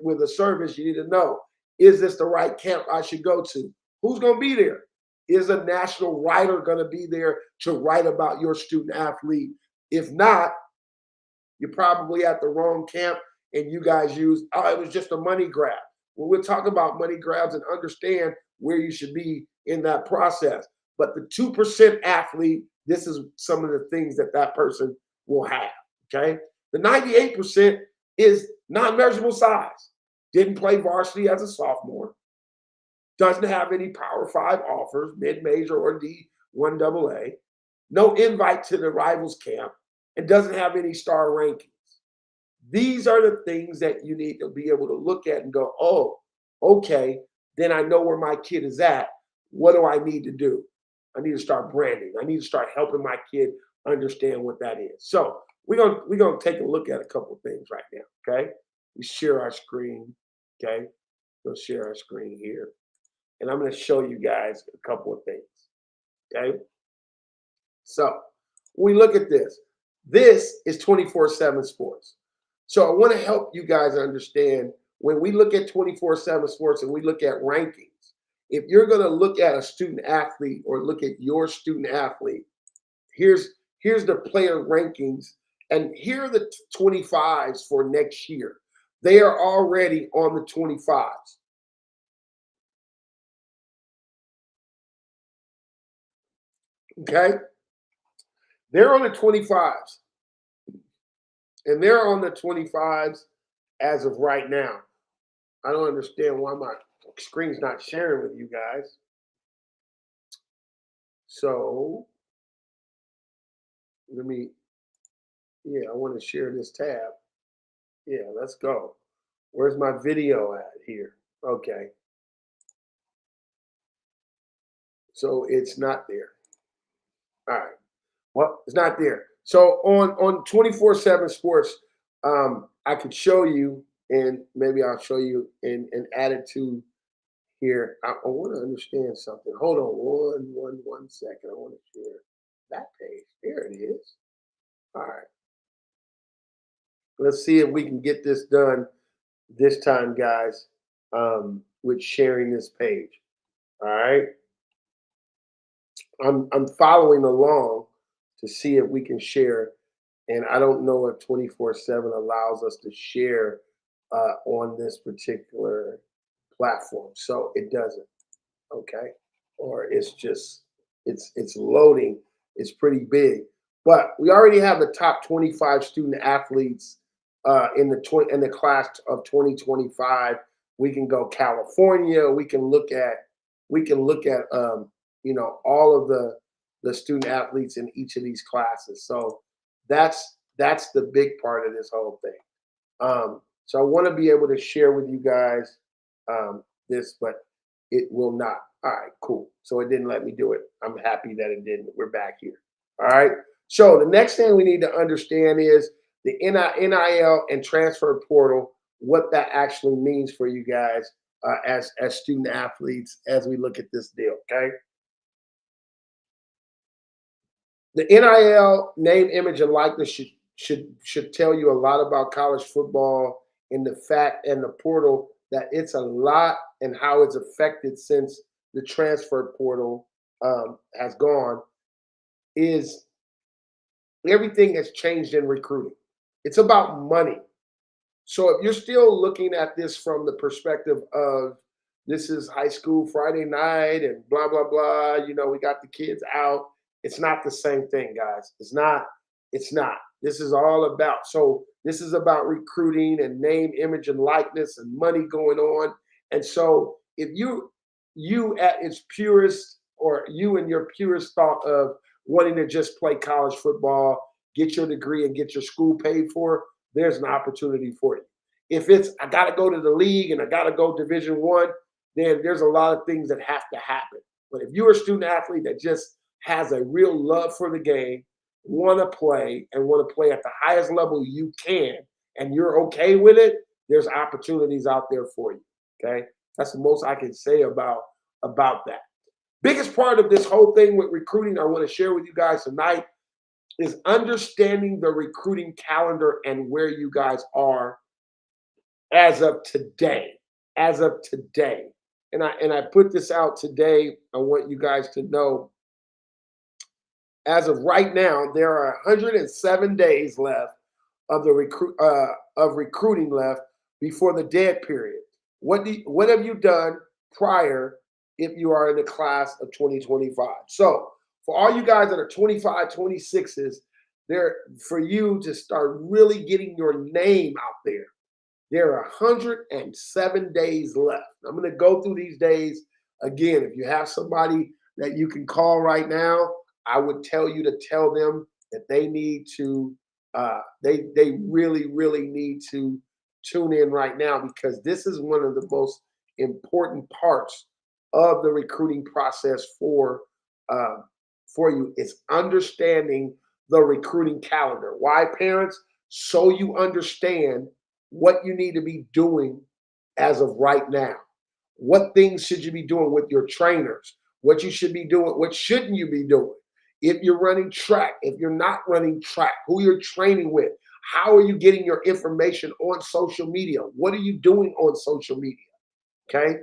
with a service, you need to know, is this the right camp I should go to? Who's going to be there? Is a national writer going to be there to write about your student athlete? If not, you're probably at the wrong camp and you guys use, oh, it was just a money grab. Well, we'll talk about money grabs and understand where you should be in that process. But the 2% athlete, this is some of the things that person will have, okay? The 98% is non-measurable size. Didn't play varsity as a sophomore. Doesn't have any Power 5 offers, mid-major or D1 AA. No invite to the Rivals camp, and doesn't have any star rankings. These are the things that you need to be able to look at and go, oh, okay, then I know where my kid is at. What do I need to do? I need to start branding. I need to start helping my kid understand what that is. So We're gonna take a look at a couple of things right now. Okay, we share our screen. Okay, we'll share our screen here, and I'm gonna show you guys a couple of things. Okay, so when we look at this, this is 24/7 sports. So I want to help you guys understand when we look at 24/7 sports and we look at rankings. If you're going to look at a student athlete or look at your student athlete, here's the player rankings, and here are the 25s for next year. They are already on the 25s. Okay, they're on the 25s, and they're on the 25s as of right now. I don't understand why my screen's not sharing with you guys. So let me, yeah, I want to share this tab. Yeah, let's go. Where's my video at here? Okay, so it's not there. All right. Well, it's not there. So on 24/7 Sports, I could show you, and maybe I'll show you and add it to here. I want to understand something. Hold on one second. I want to share that page. There it is. All right. Let's see if we can get this done this time, guys, with sharing this page. All right. I'm following along to see if we can share. And I don't know if 24/7 allows us to share on this particular platform. So it doesn't. Okay. Or it's just it's loading. It's pretty big. But we already have the top 25 student athletes in the class of 2025. We can go California. We can look at all of the student athletes in each of these classes. So that's the big part of this whole thing. So I want to be able to share with you guys this, but it will not. All right, cool. So it didn't let me do it. I'm happy that it didn't. We're back here. All right. So the next thing we need to understand is the NIL and transfer portal, what that actually means for you guys as student athletes as we look at this deal. Okay. The NIL name, image, and likeness should tell you a lot about college football and the fact and the portal that it's a lot and how it's affected since the transfer portal has gone. Is everything has changed in recruiting. It's about money. So if you're still looking at this from the perspective of this is high school Friday night and blah blah blah, we got the kids out. It's not the same thing, guys. It's not. It's not. This is all about. So this is about recruiting and name, image, and likeness and money going on. And so if you at its purest, or you in your purest thought of wanting to just play college football, get your degree and get your school paid for, there's an opportunity for you. If it's I got to go to the league and I got to go Division 1, then there's a lot of things that have to happen. But if you're a student athlete that just has a real love for the game, want to play and want to play at the highest level you can, and you're okay with it, there's opportunities out there for you. Okay, that's the most I can say about that. Biggest part of this whole thing with recruiting I want to share with you guys tonight is understanding the recruiting calendar and where you guys are as of today. As of today. And I put this out today. I want you guys to know, as of right now, there are 107 days left of the recruiting left before the dead period. What have you done prior if you are in the class of 2025? So for all you guys that are 25, 26s, there for you to start really getting your name out there. There are 107 days left. I'm going to go through these days again. If you have somebody that you can call right now, I would tell you to tell them that they need to, they really, really need to tune in right now, because this is one of the most important parts of the recruiting process for you. It's understanding the recruiting calendar. Why, parents? So you understand what you need to be doing as of right now. What things should you be doing with your trainers? What you should be doing, what shouldn't you be doing? If you're running track, if you're not running track, who you're training with, how are you getting your information on social media? What are you doing on social media? Okay.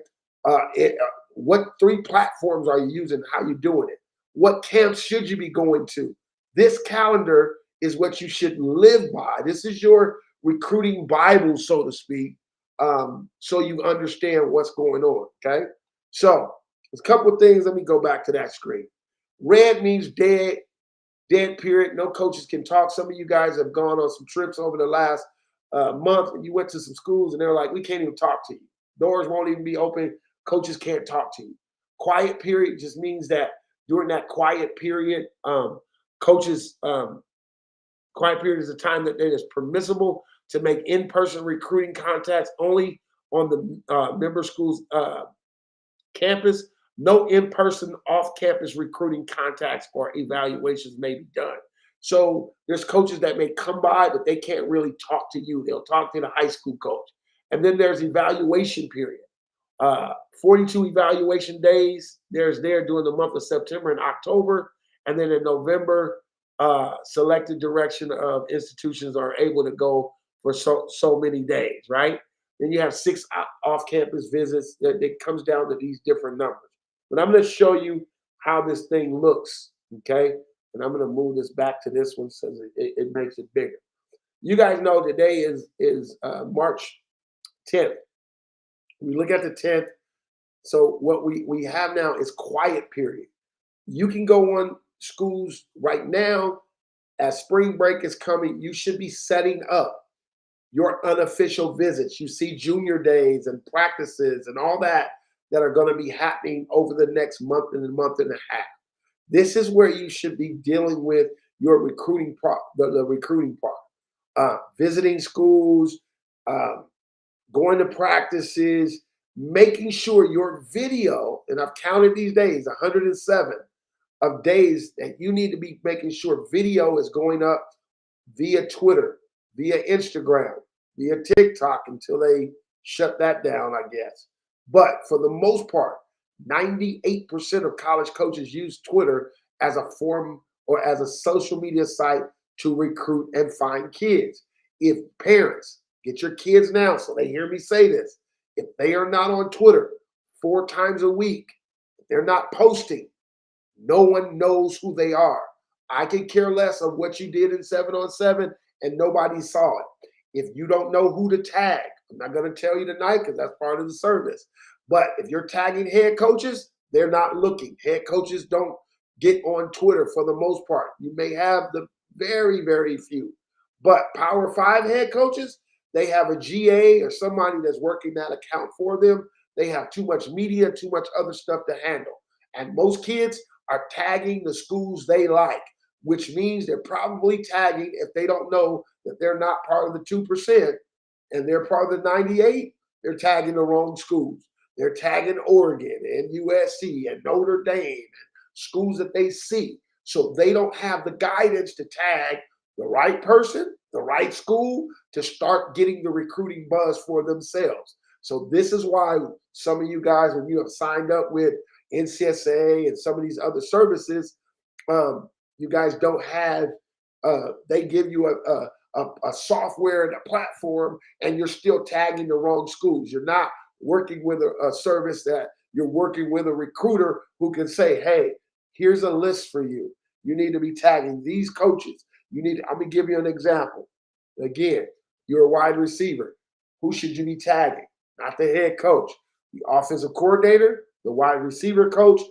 What three platforms are you using? How you doing it? What camps should you be going to? This calendar is what you should live by. This is your recruiting Bible, so to speak, so you understand what's going on. Okay. So there's a couple of things. Let me go back to that screen. Red means dead, dead period. No coaches can talk. Some of you guys have gone on some trips over the last month and you went to some schools and they're like, we can't even talk to you. Doors won't even be open. Coaches can't talk to you. Quiet period just means that during that quiet period, coaches, quiet period is a time that it is permissible to make in-person recruiting contacts only on the member school's campus. No in-person off-campus recruiting contacts or evaluations may be done. So there's coaches that may come by, but they can't really talk to you. They'll talk to the high school coach. And then there's evaluation period. 42 evaluation days. There's there during the month of September and October. And then in November, selected direction of institutions are able to go for so many days, right? Then you have 6 off-campus visits. That it comes down to these different numbers. But I'm going to show you how this thing looks, okay? And I'm going to move this back to this one so it makes it bigger. You guys know today is March 10th. We look at the 10th. So what we have now is quiet period. You can go on schools right now as spring break is coming. You should be setting up your unofficial visits. You see junior days and practices and all that are going to be happening over the next month and a month and a half. This is where you should be dealing with your recruiting the recruiting part. Visiting schools, going to practices, making sure your video, and I've counted these days, 107 of days that you need to be making sure video is going up via Twitter, via Instagram, via TikTok until they shut that down, I guess. But for the most part, 98% of college coaches use Twitter as a form or as a social media site to recruit and find kids. If parents, get your kids now so they hear me say this, if they are not on Twitter 4 times a week, if they're not posting, no one knows who they are. I could care less of what you did in 7-on-7 and nobody saw it. If you don't know who to tag, I'm not going to tell you tonight because that's part of the service. But if you're tagging head coaches, they're not looking. Head coaches don't get on Twitter for the most part. You may have the very, very few. But Power 5 head coaches, they have a GA or somebody that's working that account for them. They have too much media, too much other stuff to handle. And most kids are tagging the schools they like, which means they're probably tagging, if they don't know that they're not part of the 2% and they're part of the 98, they're tagging the wrong schools. They're tagging Oregon and USC and Notre Dame, schools that they see. So they don't have the guidance to tag the right person, the right school, to start getting the recruiting buzz for themselves. So this is why some of you guys, when you have signed up with NCSA and some of these other services, you guys don't have, they give you a software and a platform and you're still tagging the wrong schools. You're not working with a service that you're working with a recruiter who can say, hey, here's a list for you. You need to be tagging these coaches. I'm going to give you an example. Again, you're a wide receiver. Who should you be tagging? Not the head coach, the offensive coordinator, the wide receiver coach,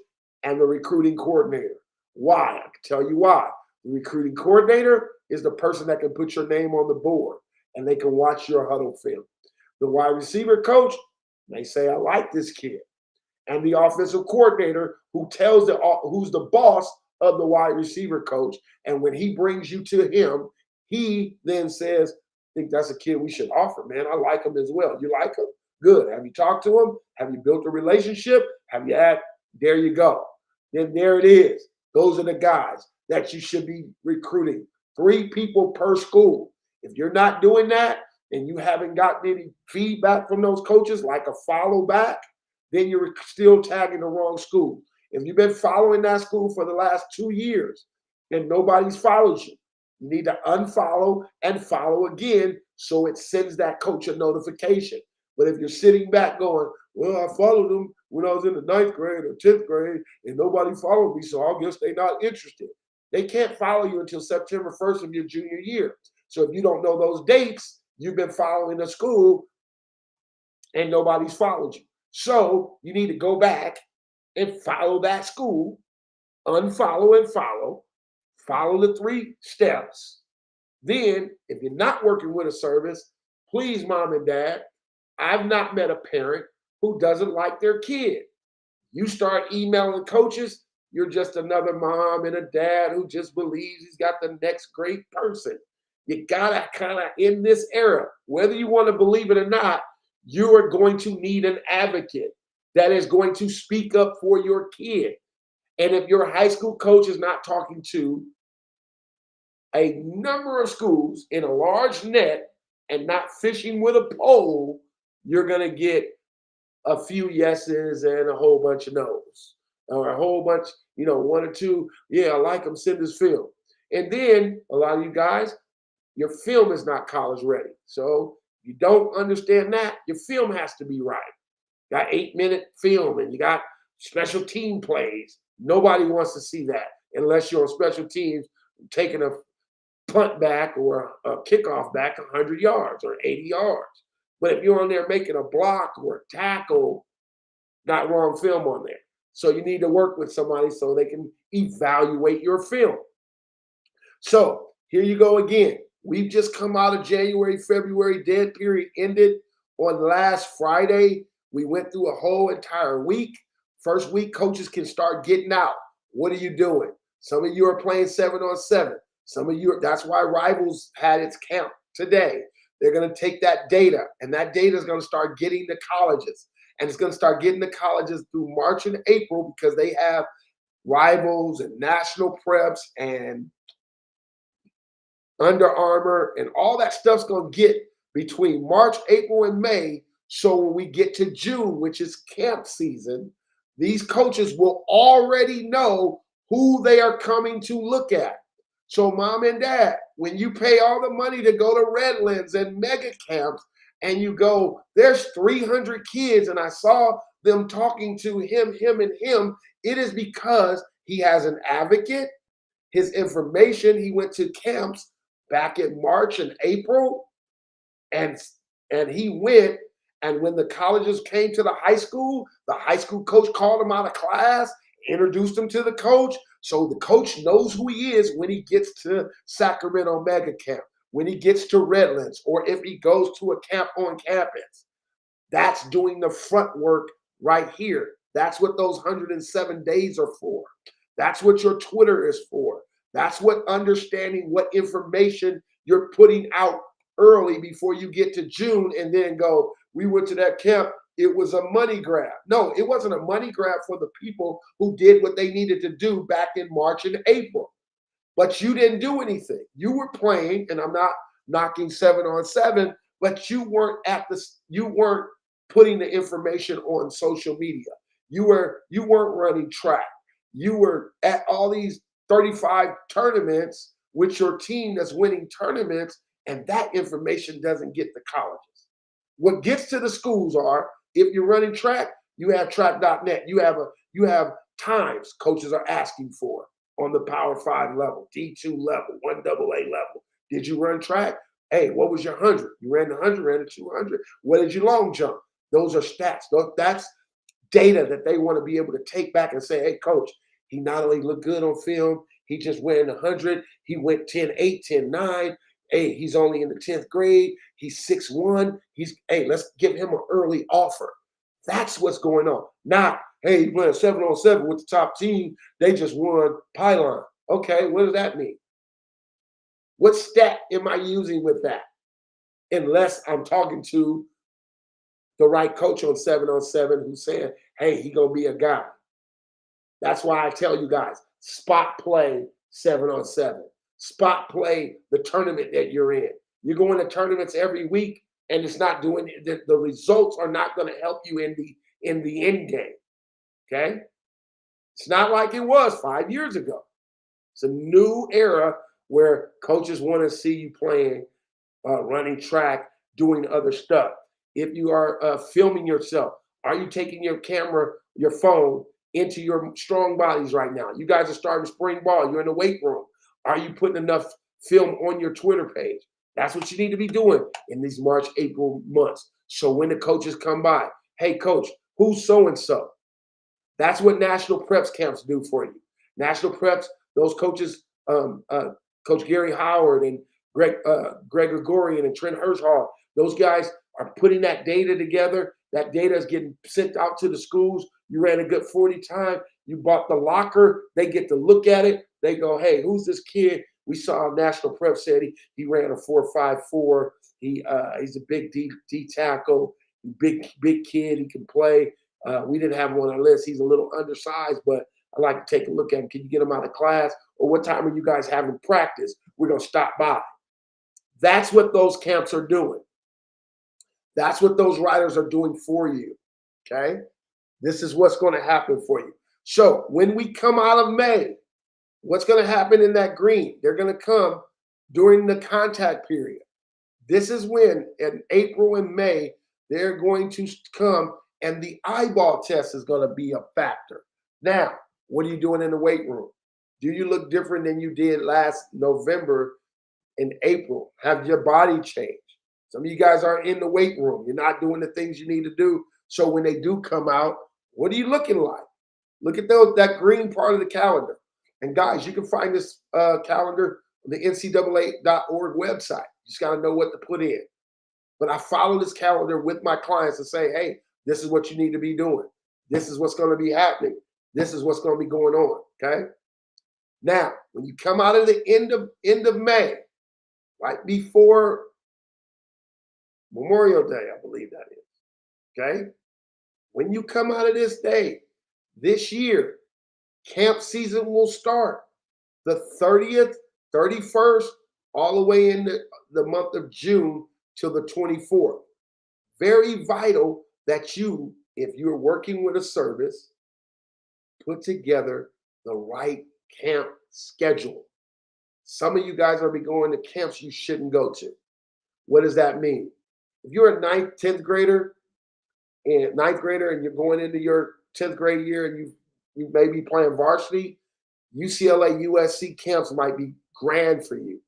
and the recruiting coordinator. Why? I can tell you why. The recruiting coordinator is the person that can put your name on the board and they can watch your huddle film. The wide receiver coach may say, I like this kid. And the offensive coordinator who tells who's the boss of the wide receiver coach. And when he brings you to him, he then says, I think that's a kid we should offer, man. I like him as well. You like him? Good. Have you talked to him? Have you built a relationship? Have you there you go. Then there it is. Those are the guys. that you should be recruiting. 3 people per school. If you're not doing that and you haven't gotten any feedback from those coaches, like a follow back, then you're still tagging the wrong school. If you've been following that school for the last 2 years and nobody's followed you, you need to unfollow and follow again so it sends that coach a notification. But if you're sitting back going, well, I followed them when I was in the 9th grade or 10th grade and nobody followed me, so I guess they're not interested. They can't follow you until September 1st of your junior year. So if you don't know those dates, you've been following the school and nobody's followed you. So you need to go back and follow that school, unfollow and follow the 3 steps. Then, if you're not working with a service, please, mom and dad, I've not met a parent who doesn't like their kid. You start emailing coaches, you're just another mom and a dad who just believes he's got the next great person. You gotta kind of, in this era, whether you want to believe it or not, you are going to need an advocate that is going to speak up for your kid. And if your high school coach is not talking to a number of schools in a large net and not fishing with a pole, you're going to get a few yeses and a whole bunch of no's, or a whole bunch, 1 or 2. Yeah, I like him, send his film. And then a lot of you guys, your film is not college ready. So you don't understand that. Your film has to be right. Got 8-minute film and you got special team plays. Nobody wants to see that unless you're on special teams taking a punt back or a kickoff back 100 yards or 80 yards. But if you're on there making a block or a tackle, not wrong film on there. So you need to work with somebody so they can evaluate your film. So here you go again. We've just come out of January, February. Dead period ended on last Friday. We went through a whole entire week. First week, coaches can start getting out. What are you doing? Some of you are playing 7-on-7. Some of you, that's why Rivals had its camp today. They're going to take that data, and that data is going to start getting to colleges. And it's going to start getting to colleges through March and April because they have Rivals and national preps and Under Armour, and all that stuff's going to get between March, April, and May. So when we get to June, which is camp season, these coaches will already know who they are coming to look at. So mom and dad, when you pay all the money to go to Redlands and mega camps, and you go, there's 300 kids, and I saw them talking to him, and him, it is because he has an advocate, his information, he went to camps back in March and April, and he went, and when the colleges came to the high school coach called him out of class, introduced him to the coach, so the coach knows who he is when he gets to Sacramento Mega Camp, when he gets to Redlands, or if he goes to a camp on campus. That's doing the front work right here. That's what those 107 days are for. That's what your Twitter is for. That's what understanding what information you're putting out early before you get to June and then go, we went to that camp. It was a money grab. No, it wasn't a money grab for the people who did what they needed to do back in March and April. But you didn't do anything. You were playing, and I'm not knocking 7-on-7, but you weren't putting the information on social media. You weren't running track. You were at all these 35 tournaments with your team that's winning tournaments, and that information doesn't get to colleges. What gets to the schools are, if you're running track, you have track.net. You have times coaches are asking for on the Power 5 level, D2 level, 1AA level. Did you run track? Hey, what was your 100? You ran the 100, ran the 200. What did you long jump? Those are stats. That's data that they want to be able to take back and say, hey, coach, he not only looked good on film, he just went 100. He went 10-8, 10-9. Hey, he's only in the 10th grade. He's 6'1". Let's give him an early offer. That's what's going on. Not, hey, he playing 7-on-7 with the top team. They just won Pylon. Okay, what does that mean? What stat am I using with that? Unless I'm talking to the right coach on 7-on-7 who's saying, hey, he gonna be a guy. That's why I tell you guys, spot play 7-on-7. Spot play the tournament that you're in. You're going to tournaments every week, and it's not doing the results are not going to help you in the end game. Okay, it's not like it was 5 years ago. It's a new era where coaches want to see you playing, running track, doing other stuff. If you are filming yourself, are you taking your camera, your phone into your strong bodies right now? You guys are starting spring ball. You're in the weight room. Are you putting enough film on your Twitter page? That's what you need to be doing in these March, April months. So when the coaches come by, hey, coach, who's so-and-so? That's what national preps camps do for you. National preps, those coaches, Coach Gary Howard and Greg Gregorian and Trent Hirschhall, those guys are putting that data together. That data is getting sent out to the schools. You ran a good 40 time. You bought the locker. They get to look at it. They go, hey, who's this kid? We saw National Prep said he ran a 4.54. He's a big D tackle, big kid. He can play. We didn't have him on our list. He's a little undersized, but I like to take a look at him. Can you get him out of class? Or what time are you guys having practice? We're going to stop by. That's what those camps are doing. That's what those writers are doing for you. Okay? This is what's going to happen for you. So when we come out of May, what's going to happen in that green? They're going to come during the contact period. This is when in April and May, they're going to come and the eyeball test is going to be a factor. Now, what are you doing in the weight room? Do you look different than you did last November and April? Have your body changed? Some of you guys aren't in the weight room. You're not doing the things you need to do. So when they do come out, what are you looking like? Look at that green part of the calendar. And guys, you can find this calendar on the NCAA.org website. You just got to know what to put in. But I follow this calendar with my clients and say, hey, this is what you need to be doing. This is what's going to be happening. This is what's going to be going on. Okay. Now, when you come out of the end of May, right before Memorial Day, I believe that is. Okay. When you come out of this day, this year, camp season will start the 30th, 31st, all the way into the month of June till the 24th. Very vital that you, if you're working with a service, put together the right camp schedule. Some of you guys are going to camps you shouldn't go to. What does that mean? If you're a 9th, 10th grader and 9th grader and you're going into your 10th grade year and you may be playing varsity, UCLA, USC camps might be grand for you.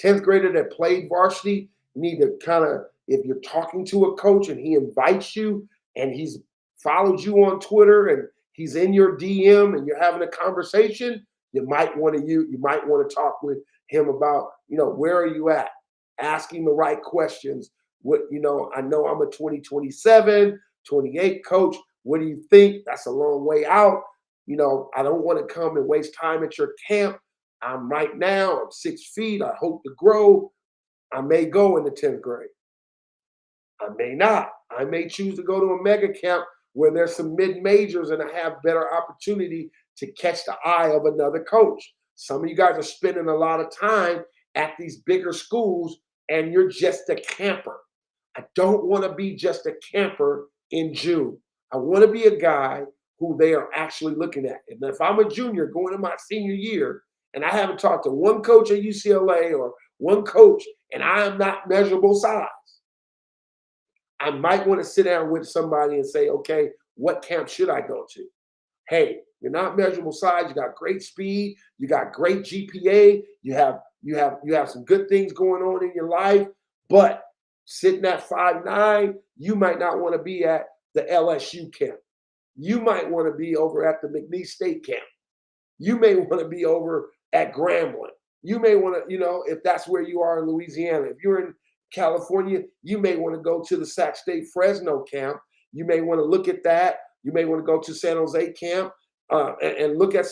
10th grader that played varsity, you need to kind of, if you're talking to a coach and he invites you and he's followed you on Twitter and he's in your DM and you're having a conversation, you might want to talk with him about, where are you at? Asking the right questions. I know I'm a 2027, 28 coach. What do you think? That's a long way out. I don't want to come and waste time at your camp. I'm 6 feet. I hope to grow. I may go in the 10th grade. I may not. I may choose to go to a mega camp where there's some mid-majors and I have better opportunity to catch the eye of another coach. Some of you guys are spending a lot of time at these bigger schools and you're just a camper. I don't want to be just a camper in June. I want to be a guy who they are actually looking at. And if I'm a junior going in my senior year and I haven't talked to one coach at UCLA or one coach and I am not measurable size, I might want to sit down with somebody and say, okay, what camp should I go to? Hey, you're not measurable size. You got great speed. You got great GPA. You have some good things going on in your life. But sitting at 5'9", you might not want to be at the LSU camp. You might want to be over at the McNeese State camp. You may want to be over at Grambling. You may want to, if that's where you are in Louisiana. If you're in California, you may want to go to the Sac State Fresno camp. You may want to look at that. You may want to go to San Jose camp and look at